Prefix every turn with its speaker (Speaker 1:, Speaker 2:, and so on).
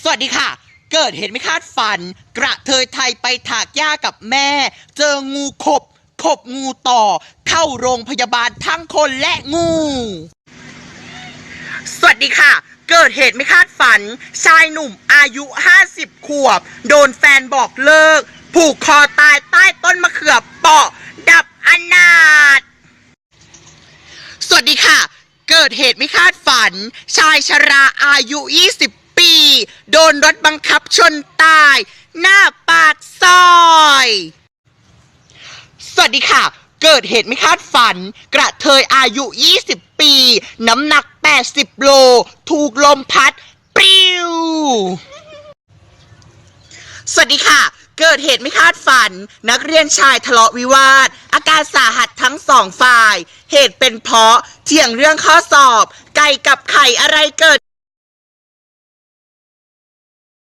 Speaker 1: สวัสดีค่ะ เกิดเหตุไม่คาดฝันกระเทยไทยไปถากหญ้ากับแม่ เจองูขบงูต่อเข้าโรงพยาบาลทั้งคนและงู สวัสดีค่ะ เกิดเหตุไม่คาดฝันชายหนุ่มอายุ50 ขวบโดนแฟนบอกเลิกผูกคอตายใต้ต้นมะเขือเปาะดับอนาถสวัสดีค่ะ เกิดเหตุไม่คาดฝันชายชราอายุ20 ปีโดนรถบังคับชนตายหน้าปากซอยสวัสดีค่ะ เกิดเหตุไม่คาดฝันกระเทยอายุ20 ปีน้ำหนัก80 โลถูกลมพัดปลิวสวัสดีค่ะเกิดเหตุไม่คาดฝันนักเรียนชายทะเลาะวิวาทอาการสาหัสทั้งสองฝ่ายเหตุเป็นเพราะเถียงเรื่องข้อสอบไก่กับไข่อะไรเกิด